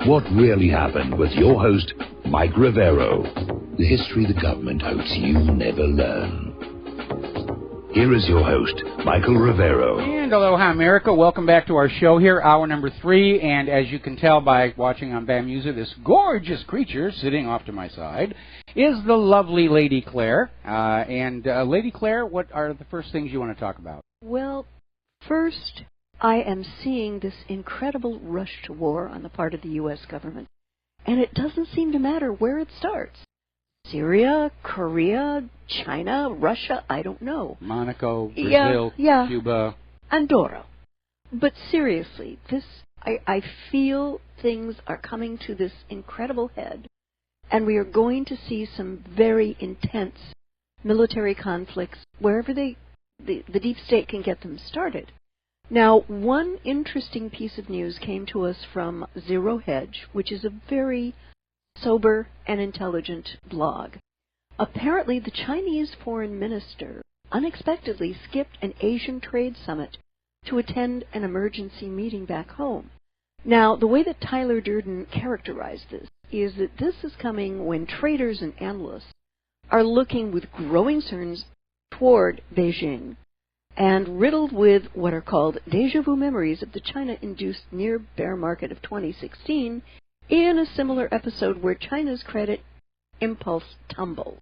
What really happened with your host, Mike Rivero. The history the government hopes you never learn. Here is your host, Michael Rivero. And aloha, America. Welcome back to our show here, hour number 3. And as you can tell by watching on Bamuser, this gorgeous creature sitting off to my side is the lovely Lady Claire. Lady Claire, what are the first things you want to talk about? Well, first, I am seeing this incredible rush to war on the part of the U.S. government. And it doesn't seem to matter where it starts. Syria, Korea, China, Russia, I don't know. Monaco, Brazil, Cuba. Andorra. But seriously, I feel things are coming to this incredible head, and we are going to see some very intense military conflicts wherever the deep state can get them started. Now, one interesting piece of news came to us from Zero Hedge, which is a very sober and intelligent blog. Apparently, the Chinese foreign minister unexpectedly skipped an Asian trade summit to attend an emergency meeting back home. Now, the way that Tyler Durden characterized this is that this is coming when traders and analysts are looking with growing concerns toward Beijing and riddled with what are called deja vu memories of the China-induced near bear market of 2016 in a similar episode where China's credit impulse tumbled.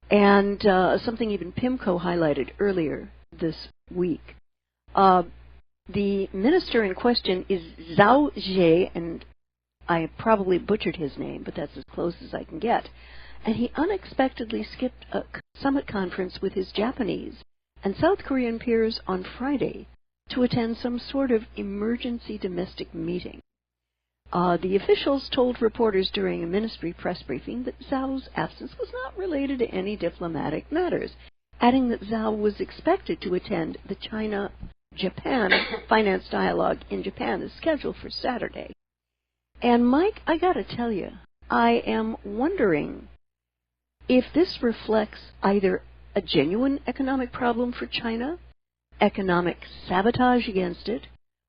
And something even PIMCO highlighted earlier this week. The minister in question is Zhao Zhe, and I probably butchered his name, but that's as close as I can get. And he unexpectedly skipped a summit conference with his Japanese and South Korean peers on Friday to attend some sort of emergency domestic meeting. The officials told reporters during a ministry press briefing that Zhao's absence was not related to any diplomatic matters, adding that Zhao was expected to attend the China-Japan finance dialogue in Japan as scheduled for Saturday. And Mike, I gotta tell you, I am wondering if this reflects either a genuine economic problem for China, economic sabotage against it,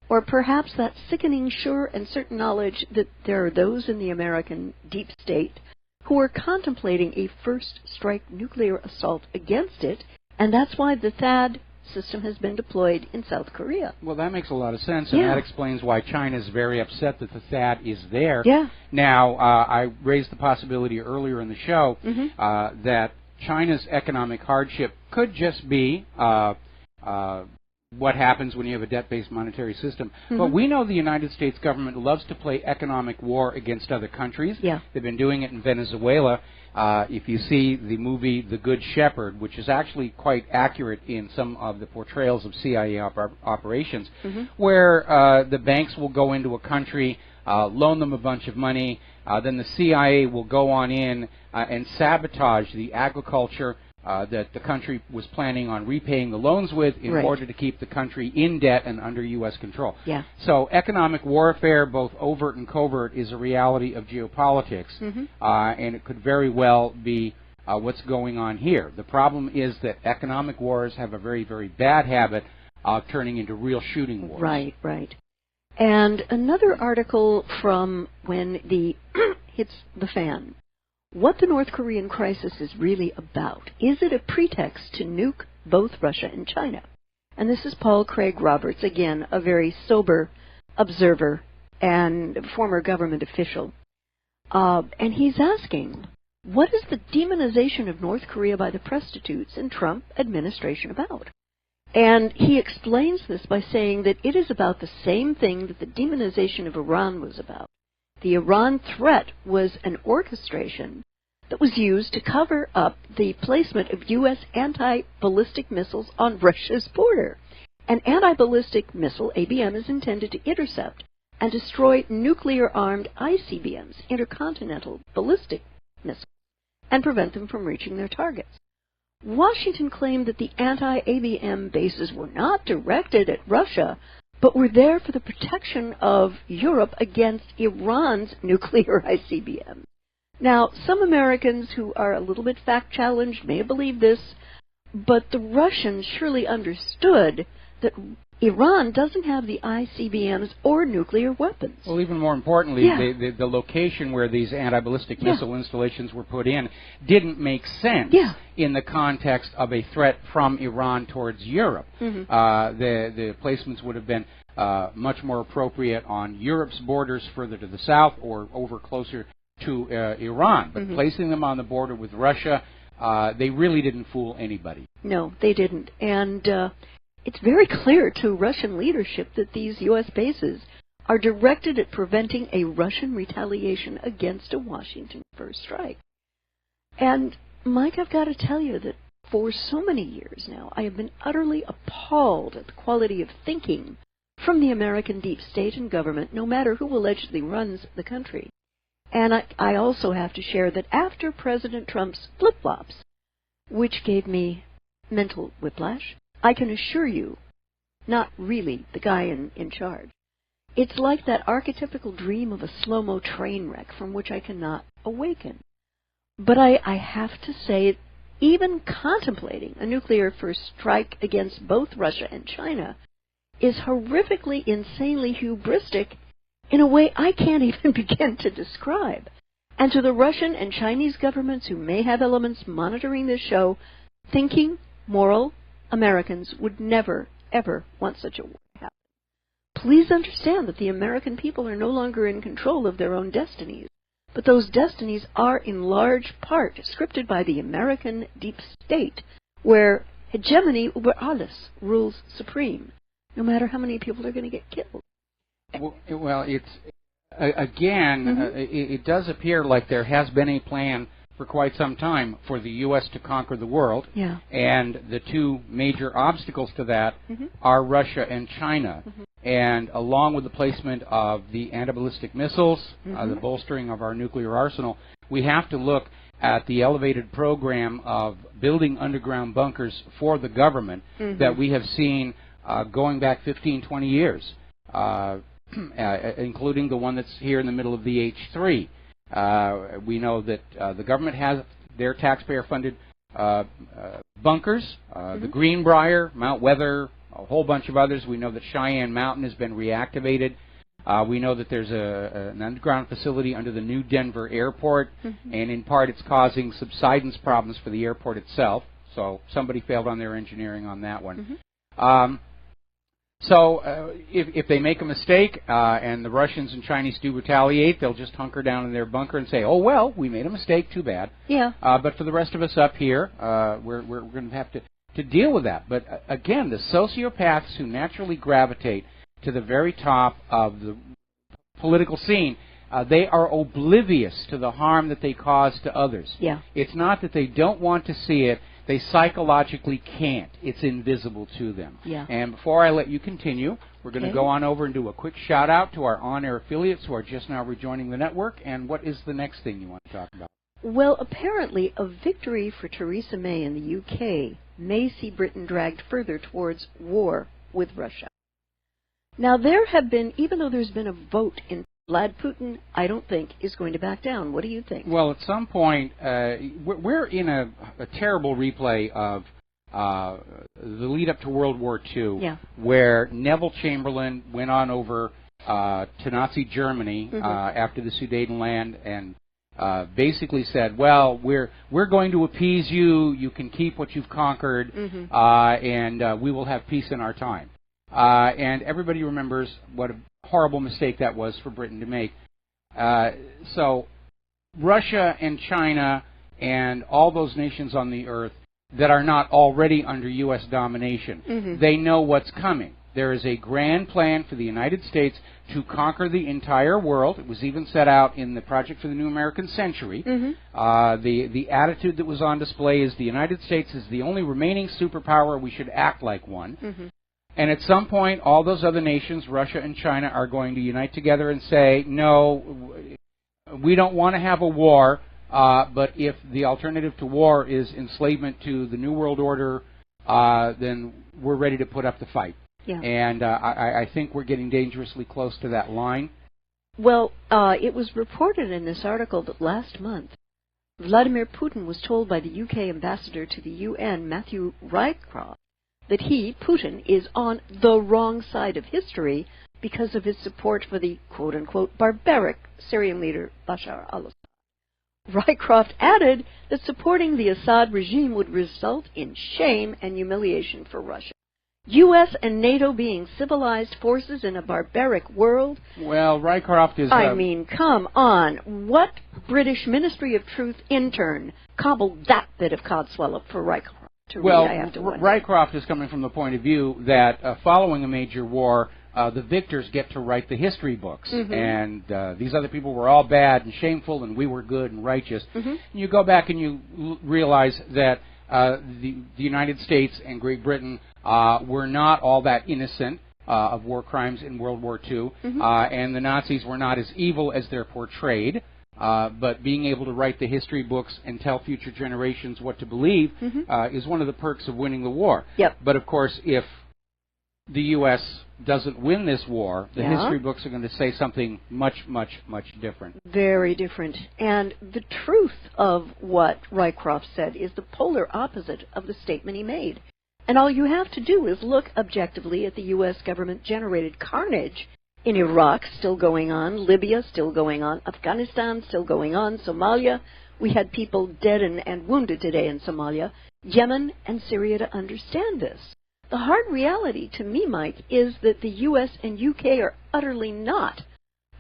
or perhaps that sickening sure and certain knowledge that there are those in the American deep state who are contemplating a first strike nuclear assault against it, and that's why the THAAD system has been deployed in South Korea. Well, that makes a lot of sense, and that explains why China is very upset that the THAAD is there. Yeah. Now, I raised the possibility earlier in the show that China's economic hardship could just be what happens when you have a debt-based monetary system. But we know the United States government loves to play economic war against other countries. Yeah. They've been doing it in Venezuela. If you see the movie The Good Shepherd, which is actually quite accurate in some of the portrayals of CIA operations, where the banks will go into a country, loan them a bunch of money, then the CIA will go on in and sabotage the agriculture that the country was planning on repaying the loans with in order to keep the country in debt and under U.S. control. Yeah. So economic warfare, both overt and covert, is a reality of geopolitics, and it could very well be what's going on here. The problem is that economic wars have a very, very bad habit of turning into real shooting wars. Right, right. And another article from when the hits the fan. What the North Korean crisis is really about. Is it a pretext to nuke both Russia and China? And this is Paul Craig Roberts, again, a very sober observer and former government official. And he's asking, what is the demonization of North Korea by the prostitutes in Trump administration about? And he explains this by saying that it is about the same thing that the demonization of Iran was about. The Iran threat was an orchestration that was used to cover up the placement of U.S. anti-ballistic missiles on Russia's border. An anti-ballistic missile, ABM, is intended to intercept and destroy nuclear-armed ICBMs, intercontinental ballistic missiles, and prevent them from reaching their targets. Washington claimed that the anti-ABM bases were not directed at Russia, but were there for the protection of Europe against Iran's nuclear ICBM. Now, some Americans who are a little bit fact-challenged may believe this, but the Russians surely understood that Iran doesn't have the ICBMs or nuclear weapons. Well, even more importantly, the location where these anti-ballistic missile installations were put in didn't make sense in the context of a threat from Iran towards Europe. The placements would have been much more appropriate on Europe's borders further to the south or over closer to Iran. But placing them on the border with Russia, they really didn't fool anybody. No, they didn't. And it's very clear to Russian leadership that these U.S. bases are directed at preventing a Russian retaliation against a Washington first strike. And, Mike, I've got to tell you that for so many years now, I have been utterly appalled at the quality of thinking from the American deep state and government, no matter who allegedly runs the country. And I also have to share that after President Trump's flip-flops, which gave me mental whiplash, I can assure you, not really the guy in charge. It's like that archetypical dream of a slow-mo train wreck from which I cannot awaken. But I have to say, even contemplating a nuclear first strike against both Russia and China is horrifically, insanely hubristic in a way I can't even begin to describe. And to the Russian and Chinese governments who may have elements monitoring this show, thinking, moral Americans would never, ever want such a war to happen. Please understand that the American people are no longer in control of their own destinies, but those destinies are in large part scripted by the American deep state, where hegemony über alles rules supreme, no matter how many people are going to get killed. Well, it's, again, it does appear like there has been a plan for quite some time for the U.S. to conquer the world, and the two major obstacles to that are Russia and China. And along with the placement of the anti-ballistic missiles, the bolstering of our nuclear arsenal, we have to look at the elevated program of building underground bunkers for the government that we have seen going back 15, 20 years, including the one that's here in the middle of the H3. We know that the government has their taxpayer-funded bunkers, the Greenbrier, Mount Weather, a whole bunch of others. We know that Cheyenne Mountain has been reactivated. We know that there's an underground facility under the new Denver airport, and in part it's causing subsidence problems for the airport itself. So somebody failed on their engineering on that one. So if they make a mistake and the Russians and Chinese do retaliate, they'll just hunker down in their bunker and say, oh, well, we made a mistake, too bad. But for the rest of us up here, we're going to have to deal with that. But again, the sociopaths who naturally gravitate to the very top of the political scene, they are oblivious to the harm that they cause to others. It's not that they don't want to see it. They psychologically can't. It's invisible to them. And before I let you continue, we're going to go on over and do a quick shout-out to our on-air affiliates who are just now rejoining the network. And what is the next thing you want to talk about? Well, apparently a victory for Theresa May in the UK may see Britain dragged further towards war with Russia. Now, there have been, even though there's been a vote in Vlad Putin, I don't think, is going to back down. What do you think? Well, at some point, we're in a terrible replay of the lead-up to World War II, where Neville Chamberlain went on over to Nazi Germany after the Sudetenland and basically said, well, we're going to appease you, you can keep what you've conquered, and we will have peace in our time. And everybody remembers what a horrible mistake that was for Britain to make. So Russia and China and all those nations on the earth that are not already under U.S. domination, they know what's coming. There is a grand plan for the United States to conquer the entire world. It was even set out in the Project for the New American Century. The attitude that was on display is the United States is the only remaining superpower. We should act like one. And at some point, all those other nations, Russia and China, are going to unite together and say, no, we don't want to have a war, but if the alternative to war is enslavement to the New World Order, then we're ready to put up the fight. And I think we're getting dangerously close to that line. Well, it was reported in this article that last month, Vladimir Putin was told by the UK ambassador to the UN, Matthew Rycroft, that he, Putin, is on the wrong side of history because of his support for the quote-unquote barbaric Syrian leader Bashar al-Assad. Rycroft added that supporting the Assad regime would result in shame and humiliation for Russia. U.S. and NATO being civilized forces in a barbaric world? Well, Rycroft is... I mean, come on. What British Ministry of Truth intern cobbled that bit of codswallop for Rycroft to read, I have to wonder. Rycroft is coming from the point of view that following a major war, the victors get to write the history books. And these other people were all bad and shameful, and we were good and righteous. And you go back and you realize that the United States and Great Britain were not all that innocent of war crimes in World War II, and the Nazis were not as evil as they're portrayed. But being able to write the history books and tell future generations what to believe is one of the perks of winning the war. But of course, if the U.S. doesn't win this war, the history books are going to say something much, much, much different. Very different. And the truth of what Rycroft said is the polar opposite of the statement he made. And all you have to do is look objectively at the U.S. government-generated carnage in Iraq, still going on, Libya, still going on, Afghanistan, still going on, Somalia. We had people dead and wounded today in Somalia, Yemen and Syria to understand this. The hard reality to me, Mike, is that the U.S. and U.K. are utterly not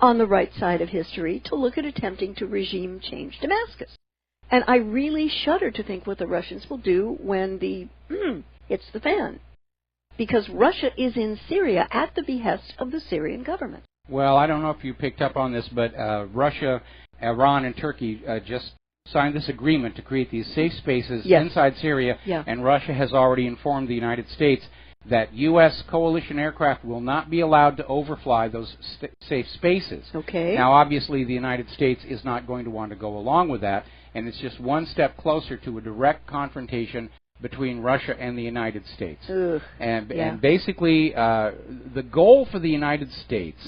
on the right side of history to look at attempting to regime change Damascus. And I really shudder to think what the Russians will do when the hits the fan. Because Russia is in Syria at the behest of the Syrian government. Well, I don't know if you picked up on this, but Russia, Iran, and Turkey just signed this agreement to create these safe spaces inside Syria, and Russia has already informed the United States that U.S. coalition aircraft will not be allowed to overfly those safe spaces. Now, obviously, the United States is not going to want to go along with that, and it's just one step closer to a direct confrontation between Russia and the United States. And basically, the goal for the United States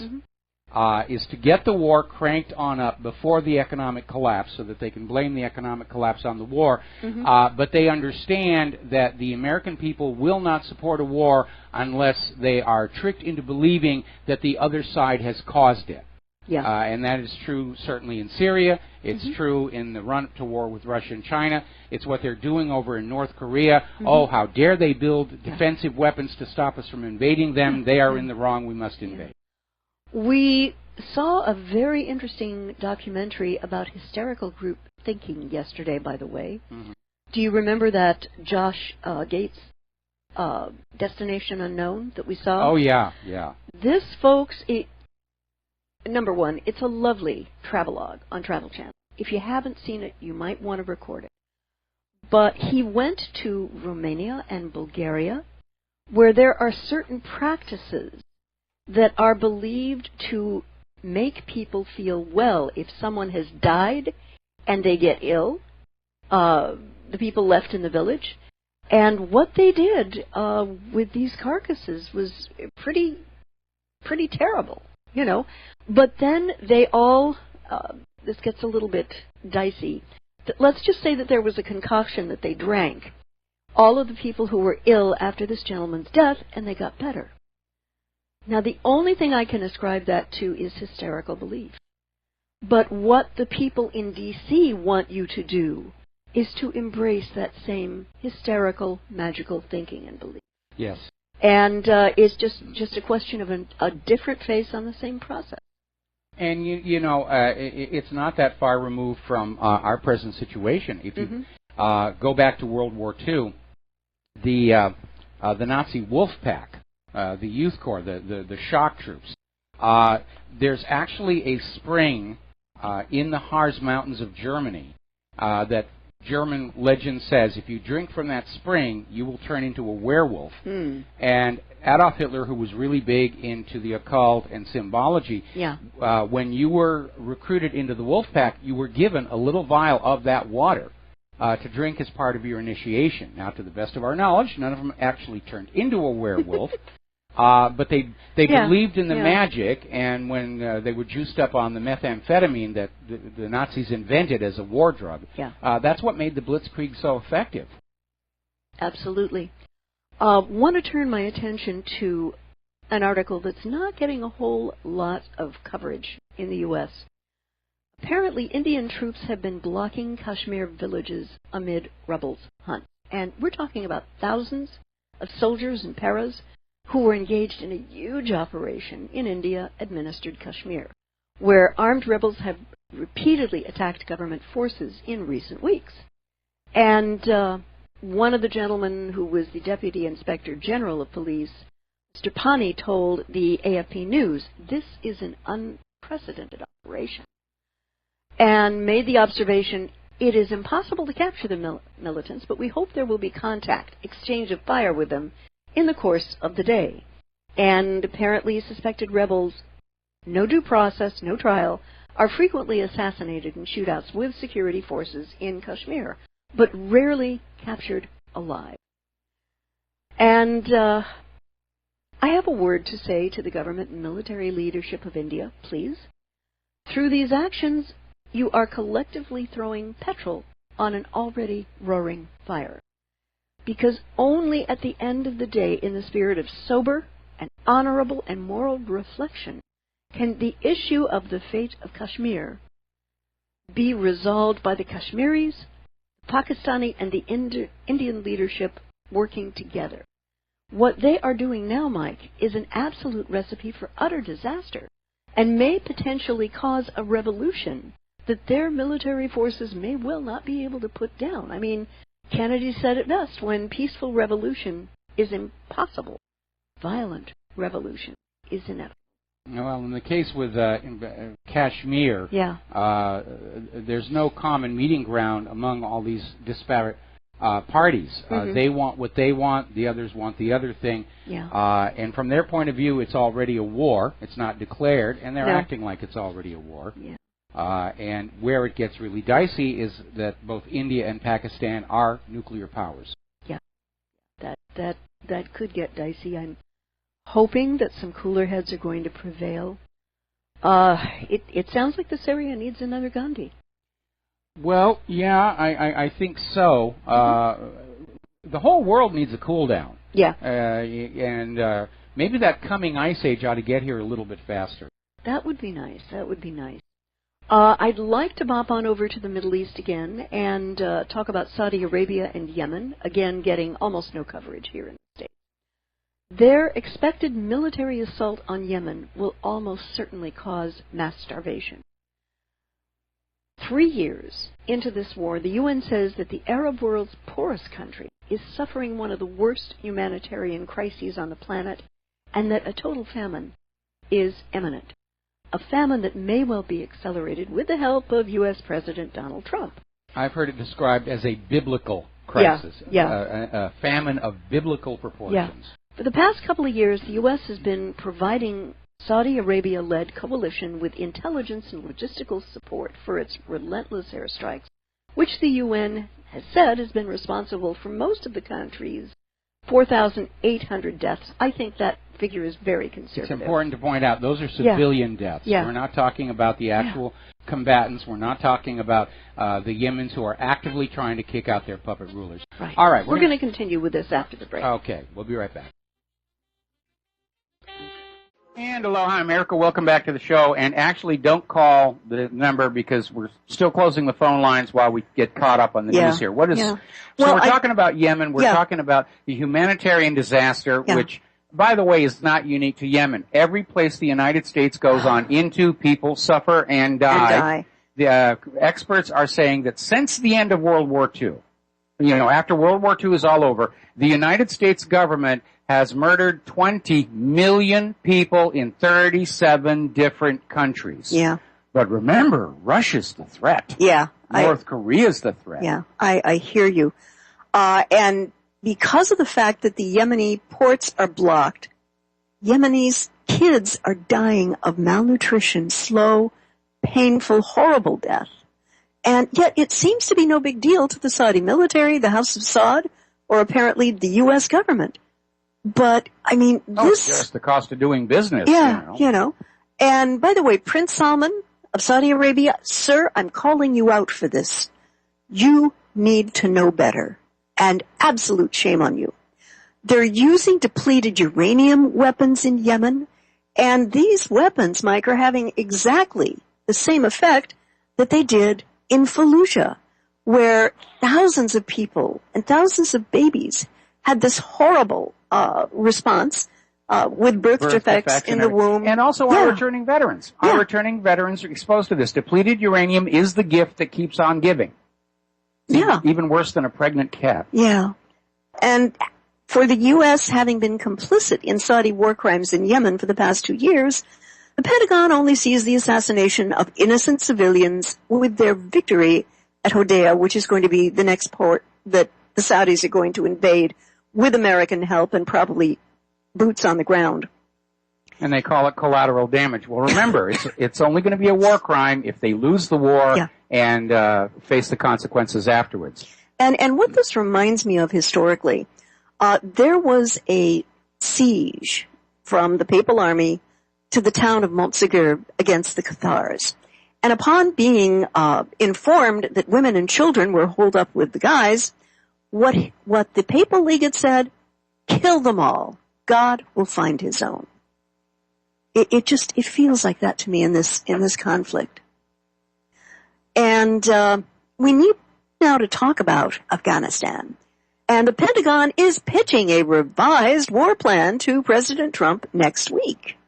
is to get the war cranked on up before the economic collapse so that they can blame the economic collapse on the war. But they understand that the American people will not support a war unless they are tricked into believing that the other side has caused it. And that is true certainly in Syria. It's true in the run to war with Russia and China. It's what they're doing over in North Korea. Oh, how dare they build defensive weapons to stop us from invading them. They are in the wrong. We must invade. We saw a very interesting documentary about hysterical group thinking yesterday, by the way. Do you remember that Josh Gates Destination Unknown that we saw? Oh, yeah. This, folks, number one, it's a lovely travelogue on Travel Channel. If you haven't seen it, you might want to record it. But he went to Romania and Bulgaria, where there are certain practices that are believed to make people feel well if someone has died and they get ill, the people left in the village. And what they did with these carcasses was pretty terrible, you know. But then they all, this gets a little bit dicey. Let's just say that there was a concoction that they drank, all of the people who were ill after this gentleman's death, and they got better. Now, the only thing I can ascribe that to is hysterical belief. But what the people in D.C. want you to do is to embrace that same hysterical, magical thinking and belief. Yes. And it's just a question of a different face on the same process. And, you know, it's not that far removed from our present situation. If you go back to World War II, the Nazi Wolf Pack, the Youth Corps, the shock troops, there's actually a spring in the Harz Mountains of Germany that German legend says if you drink from that spring, you will turn into a werewolf. And Adolf Hitler, who was really big into the occult and symbology, when you were recruited into the Wolf Pack, you were given a little vial of that water to drink as part of your initiation. Now, to the best of our knowledge, none of them actually turned into a werewolf. But they believed in the magic, and when they were juiced up on the methamphetamine that the Nazis invented as a war drug, that's what made the Blitzkrieg so effective. Absolutely. Want to turn my attention to an article that's not getting a whole lot of coverage in the U.S. Apparently, Indian troops have been blocking Kashmir villages amid rebels' hunts. And we're talking about thousands of soldiers and paras who were engaged in a huge operation in India-administered Kashmir, where armed rebels have repeatedly attacked government forces in recent weeks. And one of the gentlemen who was the Deputy Inspector General of Police, Mr. Pani, told the AFP News, this is an unprecedented operation, and made the observation, it is impossible to capture the militants, but we hope there will be contact, exchange of fire with them in the course of the day. And apparently suspected rebels, no due process, no trial, are frequently assassinated in shootouts with security forces in Kashmir, but rarely captured alive. And I have a word to say to the government and military leadership of India, please. Through these actions, you are collectively throwing petrol on an already roaring fire. Because only at the end of the day, in the spirit of sober and honorable and moral reflection, can the issue of the fate of Kashmir be resolved by the Kashmiris, Pakistani, and the Indian leadership working together. What they are doing now, Mike, is an absolute recipe for utter disaster and may potentially cause a revolution that their military forces may well not be able to put down. I mean, Kennedy said it best, when peaceful revolution is impossible, violent revolution is inevitable. Well, in the case with Kashmir, there's no common meeting ground among all these disparate parties. They want what they want, the others want the other thing. And from their point of view, it's already a war. It's not declared, and they're acting like it's already a war. And where it gets really dicey is that both India and Pakistan are nuclear powers. That could get dicey. I'm hoping that some cooler heads are going to prevail. It sounds like this area needs another Gandhi. Well, yeah, I think so. The whole world needs a cool down. And maybe that coming ice age ought to get here a little bit faster. That would be nice. That would be nice. I'd like to bop on over to the Middle East again and talk about Saudi Arabia and Yemen, again getting almost no coverage here in the States. Their expected military assault on Yemen will almost certainly cause mass starvation. 3 years into this war, the UN says that the Arab world's poorest country is suffering one of the worst humanitarian crises on the planet, and that a total famine is imminent. A famine that may well be accelerated with the help of U.S. President Donald Trump. I've heard it described as a biblical crisis, a famine of biblical proportions. For the past couple of years, the U.S. has been providing Saudi Arabia-led coalition with intelligence and logistical support for its relentless airstrikes, which the UN has said has been responsible for most of the country's 4,800 deaths. I think that figure is very conservative. It's important to point out those are civilian deaths. We're not talking about the actual combatants. We're not talking about the Yemens who are actively trying to kick out their puppet rulers. All right. We're going to continue with this after the break. Okay. We'll be right back. And aloha, America. Welcome back to the show. And actually, don't call the number because we're still closing the phone lines while we get caught up on the news here. What is? So we're talking about Yemen. We're talking about the humanitarian disaster, which, by the way, is not unique to Yemen. Every place the United States goes on into, people suffer and die. The experts are saying that since the end of World War II, after World War II is all over, the United States government has murdered 20 million people in 37 different countries. But remember, Russia's the threat. North Korea's the threat. I hear you. And because of the fact that the Yemeni ports are blocked, Yemenis kids are dying of malnutrition, slow, painful, horrible death. And yet it seems to be no big deal to the Saudi military, the House of Saud, or apparently the U.S. government. But, I mean, this... it's just the cost of doing business, And, by the way, Prince Salman of Saudi Arabia, sir, I'm calling you out for this. You need to know better. And absolute shame on you. They're using depleted uranium weapons in Yemen, and these weapons, Mike, are having exactly the same effect that they did in Fallujah, where thousands of people and thousands of babies had this horrible response with birth defects in the womb. And also our returning veterans. Our returning veterans are exposed to this. Depleted uranium is the gift that keeps on giving. It's even worse than a pregnant cat. Yeah. And for the U.S. having been complicit in Saudi war crimes in Yemen for the past 2 years, the Pentagon only sees the assassination of innocent civilians with their victory at Hodeidah, which is going to be the next port that the Saudis are going to invade with American help and probably boots on the ground. And they call it collateral damage. Well, remember, it's only going to be a war crime if they lose the war and face the consequences afterwards. And what this reminds me of historically, there was a siege from the Papal Army to the town of Montségur against the Cathars. And upon being informed that women and children were holed up with the guys, what the Papal Legate said, kill them all. God will find his own. It feels like that to me in this conflict. And we need now to talk about Afghanistan. And the Pentagon is pitching a revised war plan to President Trump next week.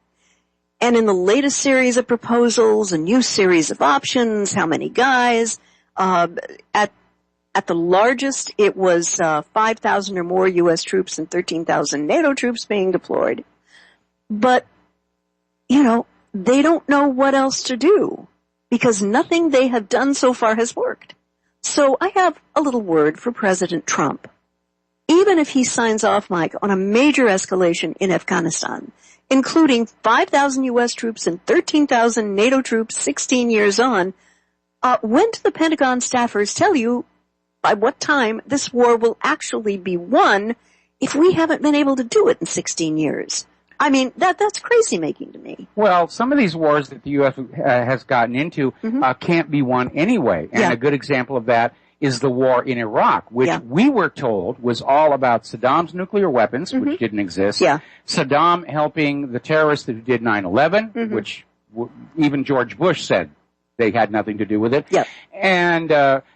And in the latest series of proposals, a new series of options, how many guys, at the largest, it was 5,000 or more U.S. troops and 13,000 NATO troops being deployed. But, they don't know what else to do because nothing they have done so far has worked. So I have a little word for President Trump. Even if he signs off, Mike, on a major escalation in Afghanistan, including 5,000 U.S. troops and 13,000 NATO troops 16 years on, when do the Pentagon staffers tell you by what time this war will actually be won if we haven't been able to do it in 16 years? I mean, that's crazy making to me. Well, some of these wars that the U.S. Has gotten into can't be won anyway. And a good example of that is the war in Iraq, which we were told was all about Saddam's nuclear weapons, which didn't exist. Saddam helping the terrorists who did 9/11, which even George Bush said they had nothing to do with it. And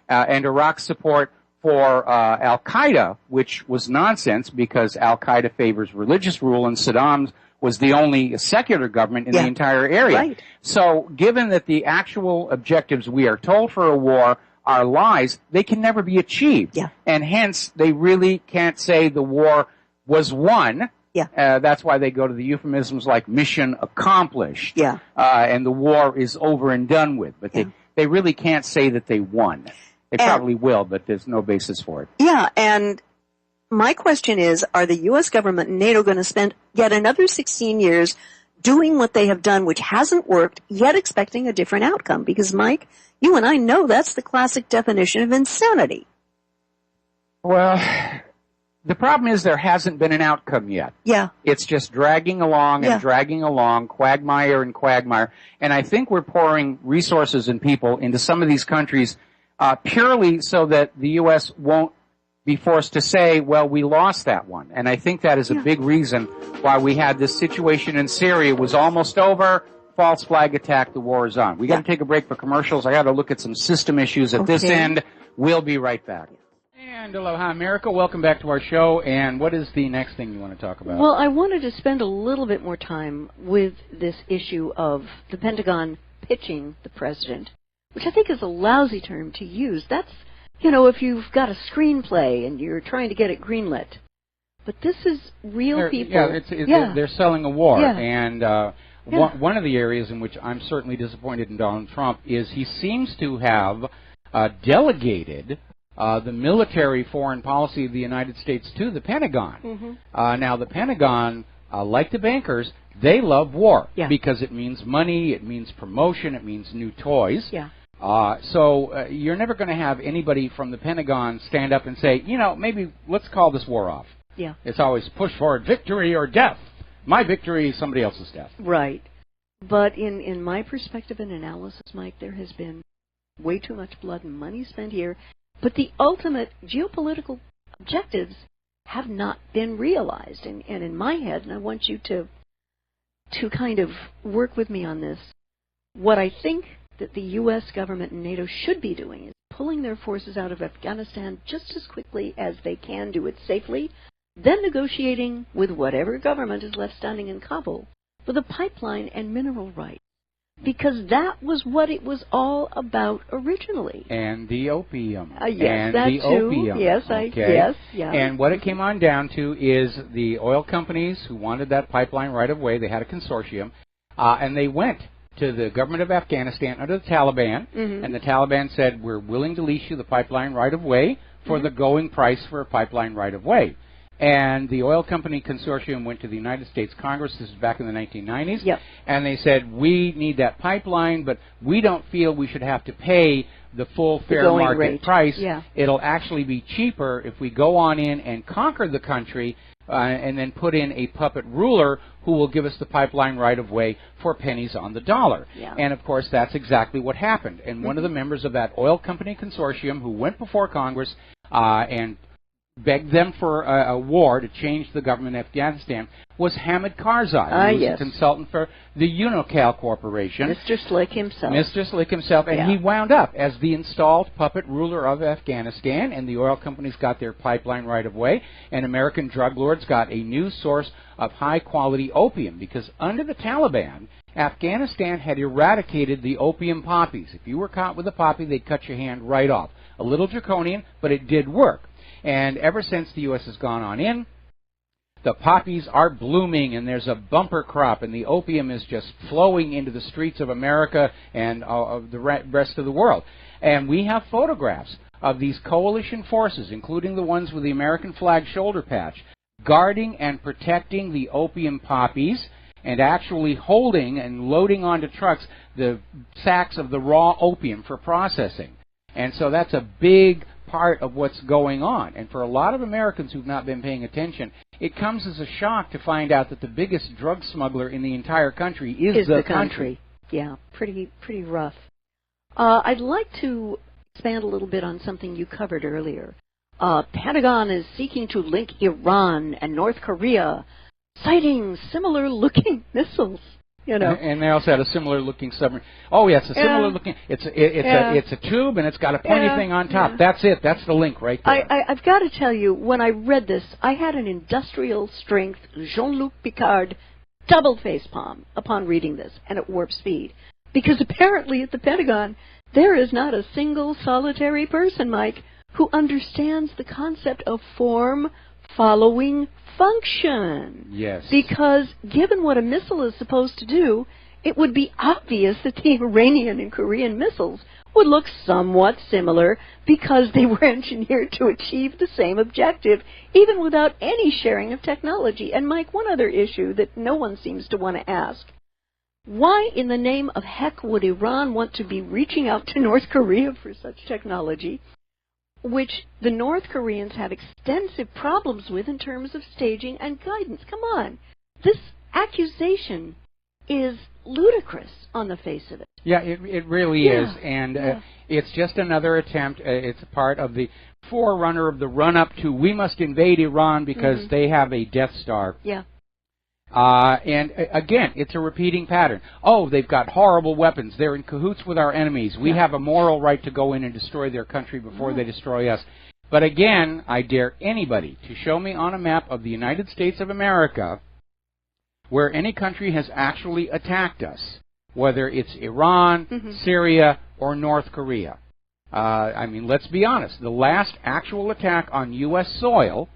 Iraq's support for Al-Qaeda, which was nonsense because Al-Qaeda favors religious rule and Saddam's was the only secular government in the entire area. So given that the actual objectives we are told for a war are lies, they can never be achieved. And hence, they really can't say the war was won. That's why they go to the euphemisms like mission accomplished. And the war is over and done with. But they really can't say that they won. They probably will, but there's no basis for it. And my question is, are the U.S. government and NATO going to spend yet another 16 years doing what they have done, which hasn't worked, yet expecting a different outcome? Because, Mike, you and I know that's the classic definition of insanity. Well, the problem is there hasn't been an outcome yet. It's just dragging along and dragging along, quagmire and quagmire. And I think we're pouring resources and people into some of these countries purely so that the U.S. won't be forced to say, well, we lost that one. And I think that is a big reason why we had this situation in Syria. It was almost over. False flag attack. The war is on. We got to take a break for commercials. I got to look at some system issues at this end. We'll be right back. And aloha, America. Welcome back to our show. And what is the next thing you want to talk about? Well, I wanted to spend a little bit more time with this issue of the Pentagon pitching the president, which I think is a lousy term to use. That's, if you've got a screenplay and you're trying to get it greenlit. But this is real people. They're selling a war. And one of the areas in which I'm certainly disappointed in Donald Trump is he seems to have delegated the military foreign policy of the United States to the Pentagon. Now, the Pentagon, like the bankers, they love war because it means money, it means promotion, it means new toys. So you're never going to have anybody from the Pentagon stand up and say, maybe let's call this war off. It's always push for victory or death. My victory is somebody else's death. Right. But in my perspective and analysis, Mike, there has been way too much blood and money spent here. But the ultimate geopolitical objectives have not been realized. And in my head, and I want you to kind of work with me on this, what I think that the U.S. government and NATO should be doing is pulling their forces out of Afghanistan just as quickly as they can do it safely, then negotiating with whatever government is left standing in Kabul for the pipeline and mineral rights. Because that was what it was all about originally. And the opium. Yes, and that the too. opium. Yes, okay? yes, yeah. And what it came on down to is the oil companies who wanted that pipeline right away. They had a consortium, and they went to the government of Afghanistan under the Taliban, and the Taliban said, we're willing to lease you the pipeline right of way for the going price for a pipeline right of way. And the oil company consortium went to the United States Congress, this is back in the 1990s, and they said, we need that pipeline, but we don't feel we should have to pay the full fair market price. Yeah. It'll actually be cheaper if we go on in and conquer the country and then put in a puppet ruler who will give us the pipeline right of way for pennies on the dollar. Yeah. And, of course, that's exactly what happened. And one of the members of that oil company consortium who went before Congress and begged them for a war to change the government in Afghanistan was Hamid Karzai, who was a consultant for the Unocal Corporation. Mr. Slick himself. Mr. Slick himself, and he wound up as the installed puppet ruler of Afghanistan, and the oil companies got their pipeline right of way, and American drug lords got a new source of high-quality opium, because under the Taliban, Afghanistan had eradicated the opium poppies. If you were caught with a poppy, they'd cut your hand right off. A little draconian, but it did work. And ever since the U.S. has gone on in, the poppies are blooming, and there's a bumper crop, and the opium is just flowing into the streets of America and of the rest of the world. And we have photographs of these coalition forces, including the ones with the American flag shoulder patch, guarding and protecting the opium poppies and actually holding and loading onto trucks the sacks of the raw opium for processing. And so that's a big part of what's going on. And for a lot of Americans who've not been paying attention, it comes as a shock to find out that the biggest drug smuggler in the entire country is the country. Yeah, pretty rough. I'd like to expand a little bit on something you covered earlier. Pentagon is seeking to link Iran and North Korea, citing similar-looking missiles. You know. And they also had a similar-looking submarine. Oh, yeah, it's a similar-looking. It's a tube, and it's got a pointy thing on top. That's it. That's the link right there. I've got to tell you, when I read this, I had an industrial-strength Jean-Luc Picard double facepalm upon reading this, and at warp speed, because apparently at the Pentagon there is not a single solitary person, Mike, who understands the concept of form following function. Yes. Because given what a missile is supposed to do, it would be obvious that the Iranian and Korean missiles would look somewhat similar because they were engineered to achieve the same objective, even without any sharing of technology. And Mike, one other issue that no one seems to want to ask. Why in the name of heck would Iran want to be reaching out to North Korea for such technology, which the North Koreans have extensive problems with in terms of staging and guidance? Come on. This accusation is ludicrous on the face of it. Yeah, it really is. And it's just another attempt. It's a part of the forerunner of the run-up to we must invade Iran because they have a Death Star. Yeah. And again, it's a repeating pattern. Oh, they've got horrible weapons. They're in cahoots with our enemies. We have a moral right to go in and destroy their country before they destroy us. But again, I dare anybody to show me on a map of the United States of America where any country has actually attacked us, whether it's Iran, Syria, or North Korea. I mean, let's be honest. The last actual attack on U.S. soil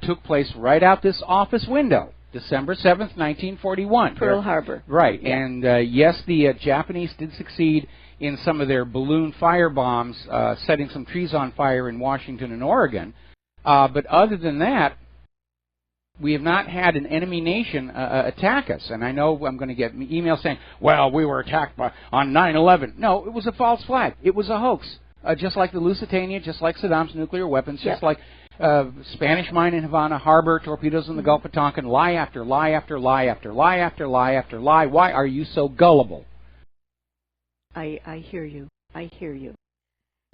took place right out this office window. December 7th, 1941. Pearl Harbor. Right. Yeah. And, yes, the Japanese did succeed in some of their balloon fire bombs, setting some trees on fire in Washington and Oregon. But other than that, we have not had an enemy nation attack us. And I know I'm going to get emails saying, well, we were attacked on 9/11. No, it was a false flag. It was a hoax. Just like the Lusitania, just like Saddam's nuclear weapons, just like Spanish mine in Havana Harbor, torpedoes in the Gulf of Tonkin, lie after lie after lie after lie after lie after lie. Why are you so gullible? I hear you. I hear you.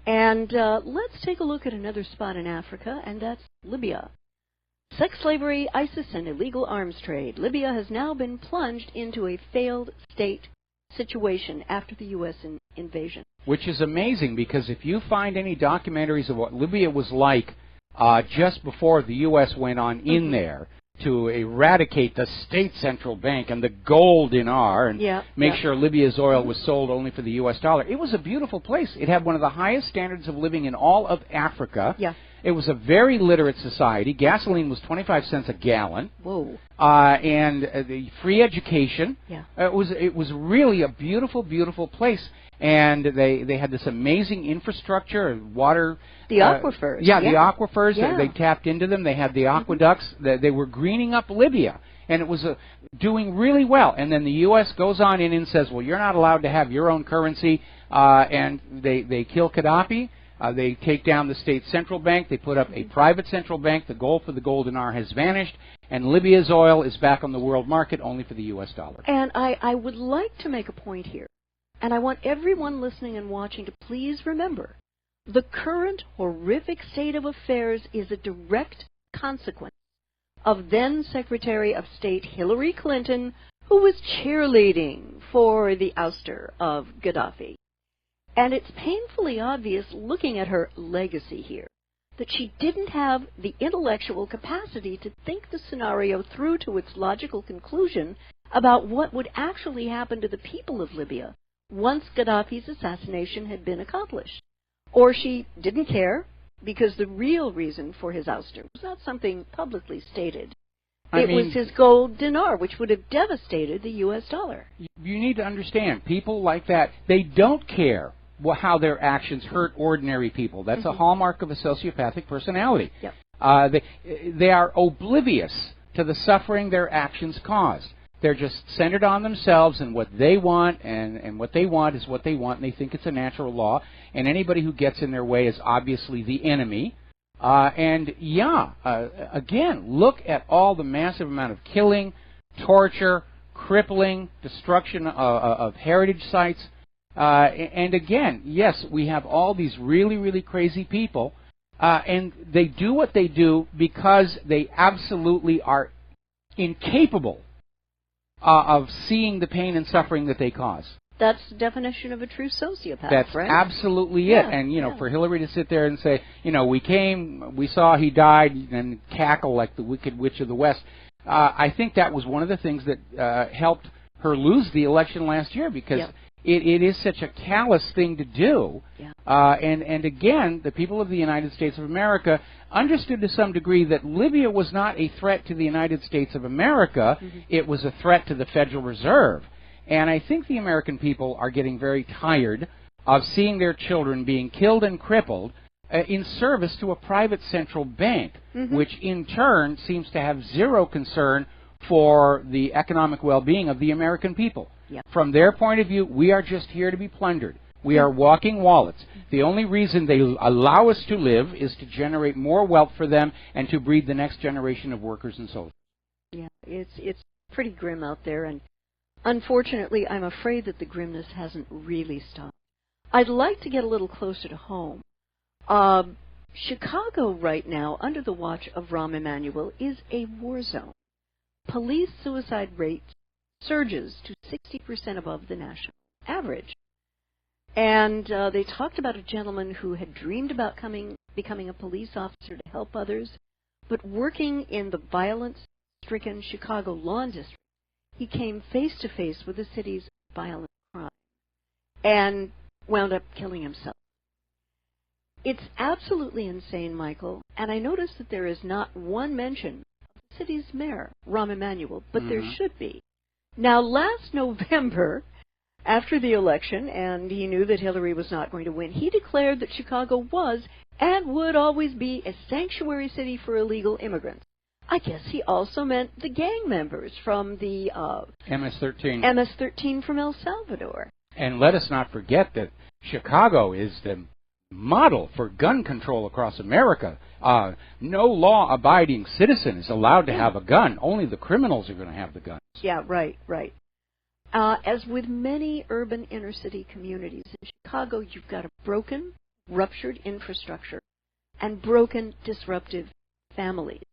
And let's take a look at another spot in Africa, and that's Libya. Sex slavery, ISIS, and illegal arms trade. Libya has now been plunged into a failed state situation after the U.S. invasion. Which is amazing, because if you find any documentaries of what Libya was like just before the U.S. went on in there to eradicate the state central bank and the gold dinar and make sure Libya's oil was sold only for the U.S. dollar, it was a beautiful place. It had one of the highest standards of living in all of Africa. Yeah. It was a very literate society. Gasoline was 25 cents a gallon. Whoa. And the free education. Yeah. It was really a beautiful, beautiful place. And they had this amazing infrastructure, water. The aquifers. The aquifers. Yeah. They tapped into them. They had the aqueducts. They were greening up Libya. And it was doing really well. And then the U.S. goes on in and says, well, you're not allowed to have your own currency. And they kill Gaddafi. They take down the state central bank. They put up a private central bank. The gold for the gold dinar has vanished. And Libya's oil is back on the world market only for the U.S. dollar. And I would like to make a point here. And I want everyone listening and watching to please remember, the current horrific state of affairs is a direct consequence of then Secretary of State Hillary Clinton, who was cheerleading for the ouster of Gaddafi. And it's painfully obvious, looking at her legacy here, that she didn't have the intellectual capacity to think the scenario through to its logical conclusion about what would actually happen to the people of Libya once Gaddafi's assassination had been accomplished. Or she didn't care, because the real reason for his ouster was not something publicly stated. It was his gold dinar, which would have devastated the U.S. dollar. You need to understand, people like that, they don't care how their actions hurt ordinary people. That's a hallmark of a sociopathic personality. Yep. They are oblivious to the suffering their actions cause. They're just centered on themselves and what they want, and what they want is what they want, and they think it's a natural law, and anybody who gets in their way is obviously the enemy. Again, look at all the massive amount of killing, torture, crippling, destruction of heritage sites. And again, yes, we have all these really, really crazy people, and they do what they do because they absolutely are incapable of seeing the pain and suffering that they cause. That's the definition of a true sociopath, That's right? absolutely it. And, for Hillary to sit there and say, we saw he died, and cackle like the Wicked Witch of the West, I think that was one of the things that helped her lose the election last year, because it is such a callous thing to do. And again, the people of the United States of America understood to some degree that Libya was not a threat to the United States of America. It was a threat to the Federal Reserve. And I think the American people are getting very tired of seeing their children being killed and crippled in service to a private central bank, which in turn seems to have zero concern for the economic well-being of the American people. From their point of view, we are just here to be plundered. We are walking wallets. The only reason they allow us to live is to generate more wealth for them and to breed the next generation of workers and soldiers. Yeah, it's pretty grim out there, and unfortunately, I'm afraid that the grimness hasn't really stopped. I'd like to get a little closer to home. Chicago right now, under the watch of Rahm Emanuel, is a war zone. Police suicide rate surges to 60% above the national average. And they talked about a gentleman who had dreamed about becoming a police officer to help others, but working in the violence-stricken Chicago Lawn District, he came face-to-face with the city's violent crime and wound up killing himself. It's absolutely insane, Michael, and I noticed that there is not one mention of the city's mayor, Rahm Emanuel, but there should be. Now, last November, after the election, and he knew that Hillary was not going to win, he declared that Chicago was and would always be a sanctuary city for illegal immigrants. I guess he also meant the gang members from the MS-13. MS-13 from El Salvador. And let us not forget that Chicago is the model for gun control across America. No law-abiding citizen is allowed to have a gun. Only the criminals are going to have the guns. Yeah, right. As with many urban inner-city communities, in Chicago you've got a broken, ruptured infrastructure and broken, disruptive families.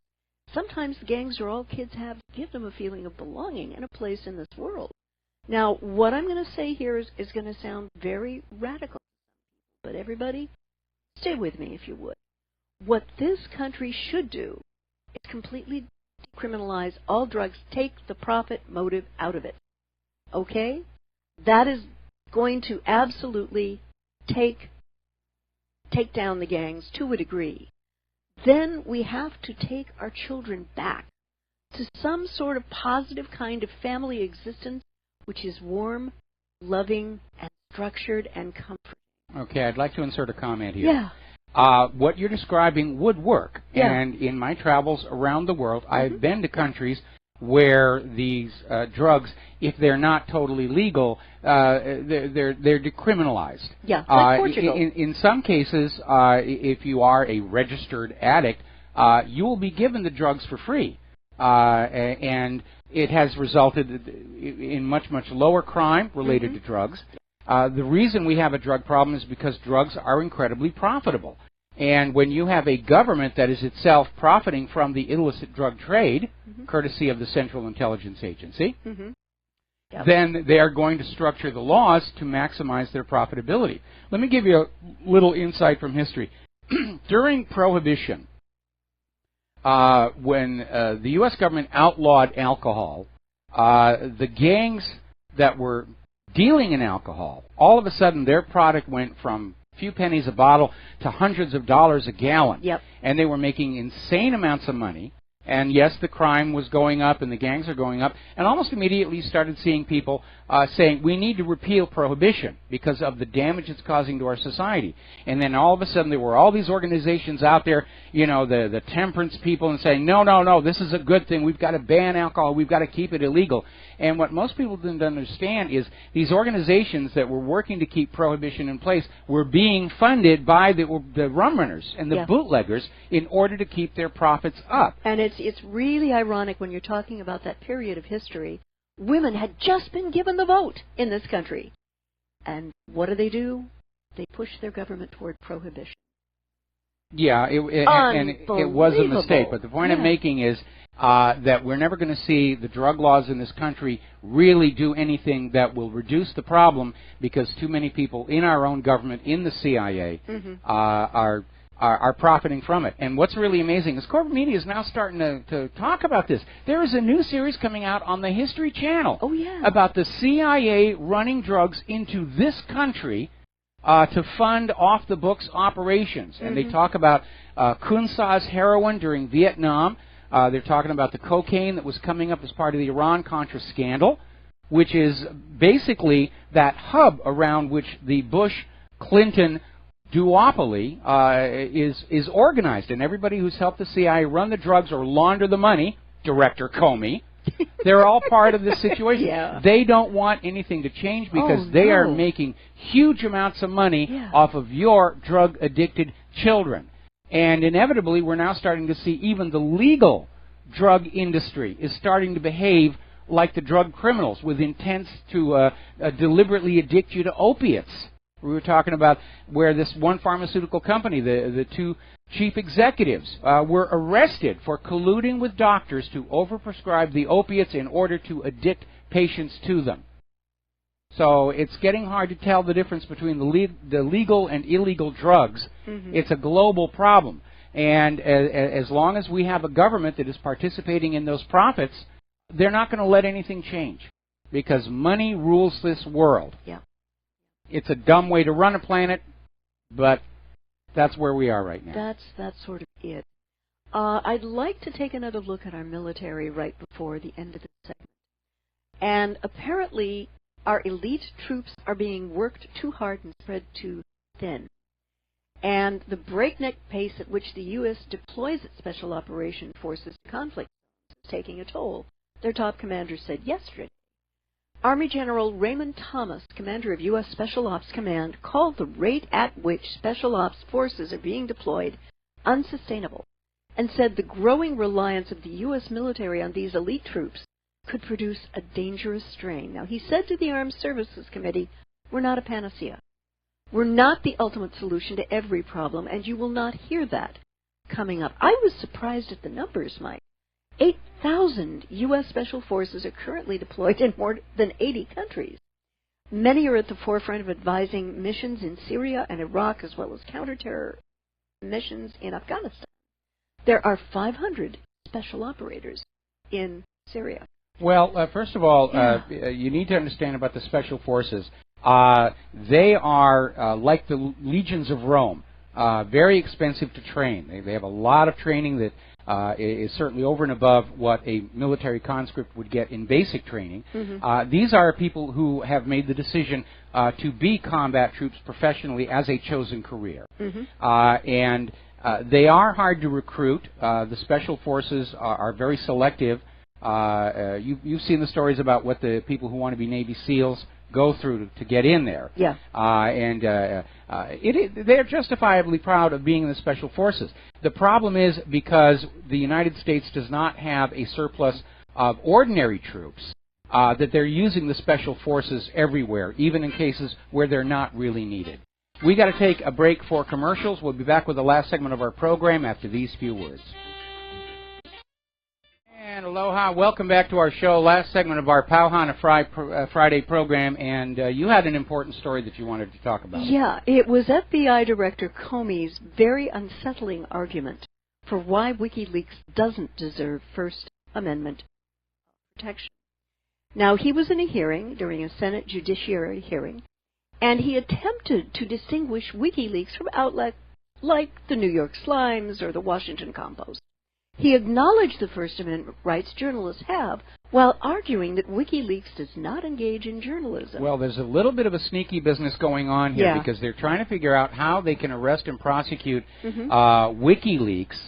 sometimes the gangs are all kids have to give them a feeling of belonging and a place in this world. Now, what I'm going to say here is going to sound very radical, but everybody, stay with me if you would. What this country should do is completely decriminalize all drugs, take the profit motive out of it. Okay? That is going to absolutely take down the gangs to a degree. Then we have to take our children back to some sort of positive kind of family existence, which is warm, loving, and structured and comforting. Okay, I'd like to insert a comment here. Yeah. What you're describing would work. Yeah. And in my travels around the world, I've been to countries where these drugs, if they're not totally legal, they're decriminalized. Yeah, like Portugal. In some cases, if you are a registered addict, you will be given the drugs for free. And it has resulted in much, much lower crime related to drugs. The reason we have a drug problem is because drugs are incredibly profitable. And when you have a government that is itself profiting from the illicit drug trade, courtesy of the Central Intelligence Agency, then they are going to structure the laws to maximize their profitability. Let me give you a little insight from history. During Prohibition, when the U.S. government outlawed alcohol, the gangs that were dealing in alcohol, all of a sudden their product went from few pennies a bottle to hundreds of dollars a gallon. Yep. And they were making insane amounts of money. And yes, the crime was going up and the gangs are going up. And almost immediately started seeing people saying, we need to repeal Prohibition because of the damage it's causing to our society. And then all of a sudden there were all these organizations out there, you know, the temperance people, and saying, no, no, no, this is a good thing. We've got to ban alcohol. We've got to keep it illegal. And what most people didn't understand is these organizations that were working to keep Prohibition in place were being funded by the rum runners and the bootleggers in order to keep their profits up. And it's really ironic when you're talking about that period of history. Women had just been given the vote in this country. And what do? They push their government toward prohibition. Yeah, it was a mistake. But the point I'm making is that we're never going to see the drug laws in this country really do anything that will reduce the problem, because too many people in our own government, in the CIA, are profiting from it. And what's really amazing is corporate media is now starting to talk about this. There is a new series coming out on the History Channel about the CIA running drugs into this country to fund off-the-books operations. And they talk about Kunsa's heroin during Vietnam. They're talking about the cocaine that was coming up as part of the Iran-Contra scandal, which is basically that hub around which the Bush-Clinton duopoly is organized. And everybody who's helped the CIA run the drugs or launder the money, Director Comey, they're all part of this situation. They don't want anything to change because they are making huge amounts of money off of your drug-addicted children. And inevitably, we're now starting to see even the legal drug industry is starting to behave like the drug criminals, with intents to deliberately addict you to opiates. We were talking about where this one pharmaceutical company, the two chief executives, were arrested for colluding with doctors to overprescribe the opiates in order to addict patients to them. So it's getting hard to tell the difference between the legal and illegal drugs. It's a global problem. And as long as we have a government that is participating in those profits, they're not going to let anything change, because money rules this world. It's a dumb way to run a planet, but that's where we are right now. That's sort of it. I'd like to take another look at our military right before the end of the segment. And apparently, our elite troops are being worked too hard and spread too thin. And the breakneck pace at which the U.S. deploys its special operation forces to conflict is taking a toll, their top commander said yesterday. Army General Raymond Thomas, commander of U.S. Special Ops Command, called the rate at which Special Ops forces are being deployed unsustainable, and said the growing reliance of the U.S. military on these elite troops could produce a dangerous strain. Now, he said to the Armed Services Committee, we're not a panacea. We're not the ultimate solution to every problem, and you will not hear that coming up. I was surprised at the numbers, Mike. 8,000 U.S. Special Forces are currently deployed in more than 80 countries. Many are at the forefront of advising missions in Syria and Iraq, as well as counter-terror missions in Afghanistan. There are 500 special operators in Syria. Well, first of all, you need to understand about the Special Forces. They are like the legions of Rome, very expensive to train. They have a lot of training that is certainly over and above what a military conscript would get in basic training. These are people who have made the decision to be combat troops professionally as a chosen career. And they are hard to recruit. The Special Forces are very selective. You've seen the stories about what the people who want to be Navy SEALs go through to get in there. Yeah. They're justifiably proud of being in the Special Forces. The problem is because the United States does not have a surplus of ordinary troops, that they're using the Special Forces everywhere, even in cases where they're not really needed. We got to take a break for commercials. We'll be back with the last segment of our program after these few words. And aloha, welcome back to our show, last segment of our Pauhana Friday program, and you had an important story that you wanted to talk about. Yeah, it was FBI Director Comey's very unsettling argument for why WikiLeaks doesn't deserve First Amendment protection. Now, he was in a hearing, during a Senate Judiciary hearing, and he attempted to distinguish WikiLeaks from outlets like the New York Slimes or the Washington Compost. He acknowledged the First Amendment rights journalists have, while arguing that WikiLeaks does not engage in journalism. Well, there's a little bit of a sneaky business going on here because they're trying to figure out how they can arrest and prosecute WikiLeaks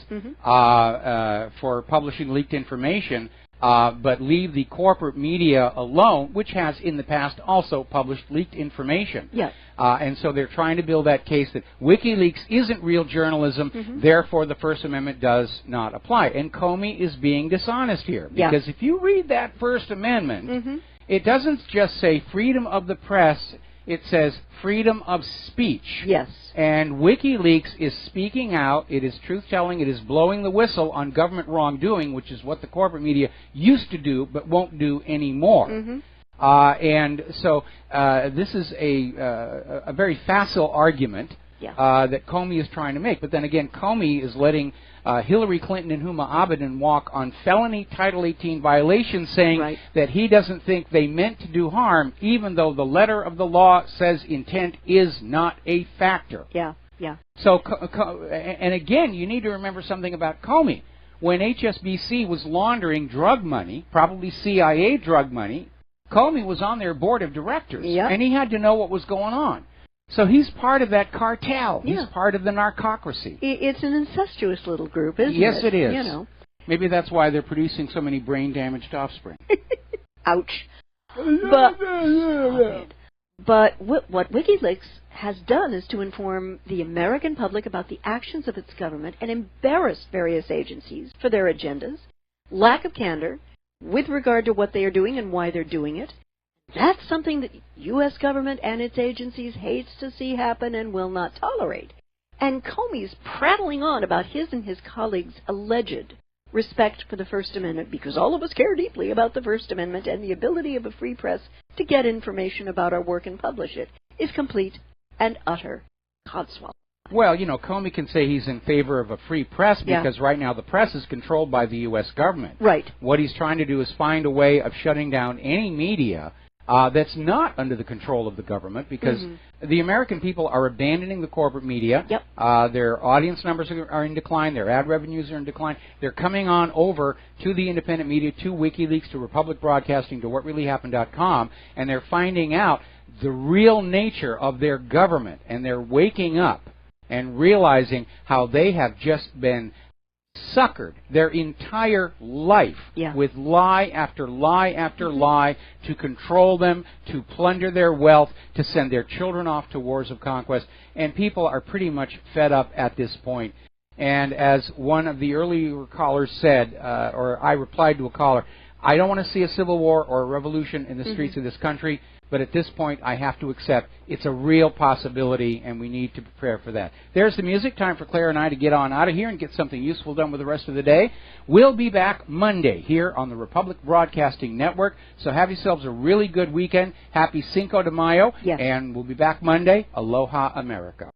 for publishing leaked information, but leave the corporate media alone, which has in the past also published leaked information. Yes. And so they're trying to build that case that WikiLeaks isn't real journalism, therefore the First Amendment does not apply. And Comey is being dishonest here, because if you read that First Amendment, it doesn't just say freedom of the press, it says freedom of speech. Yes. And WikiLeaks is speaking out, it is truth-telling, it is blowing the whistle on government wrongdoing, which is what the corporate media used to do but won't do anymore. And so this is a very facile argument that Comey is trying to make. But then again, Comey is letting Hillary Clinton and Huma Abedin walk on felony Title 18 violations, saying that he doesn't think they meant to do harm, even though the letter of the law says intent is not a factor. So, and again, you need to remember something about Comey. When HSBC was laundering drug money, probably CIA drug money, Comey was on their board of directors, and he had to know what was going on. So he's part of that cartel. He's part of the narcocracy. It's an incestuous little group, isn't it? Yes, it is. You know. Maybe that's why they're producing so many brain-damaged offspring. Ouch. But what WikiLeaks has done is to inform the American public about the actions of its government and embarrass various agencies for their agendas, lack of candor with regard to what they are doing and why they're doing it. That's something that U.S. government and its agencies hates to see happen and will not tolerate. And Comey's prattling on about his and his colleagues' alleged respect for the First Amendment, because all of us care deeply about the First Amendment and the ability of a free press to get information about our work and publish it, is complete and utter codswallop. Well, you know, Comey can say he's in favor of a free press because right now the press is controlled by the U.S. government. Right. What he's trying to do is find a way of shutting down any media that's not under the control of the government, because the American people are abandoning the corporate media. Their audience numbers are in decline. Their ad revenues are in decline. They're coming on over to the independent media, to WikiLeaks, to Republic Broadcasting, to WhatReallyHappened.com, and they're finding out the real nature of their government, and they're waking up and realizing how they have just been suckered their entire life with lie after lie after lie to control them, to plunder their wealth, to send their children off to wars of conquest. And people are pretty much fed up at this point. And as one of the earlier callers said, or I replied to a caller, I don't want to see a civil war or a revolution in the streets of this country, but at this point I have to accept it's a real possibility, and we need to prepare for that. There's the music. Time for Claire and I to get on out of here and get something useful done with the rest of the day. We'll be back Monday here on the Republic Broadcasting Network, so have yourselves a really good weekend. Happy Cinco de Mayo, yes. And we'll be back Monday. Aloha, America.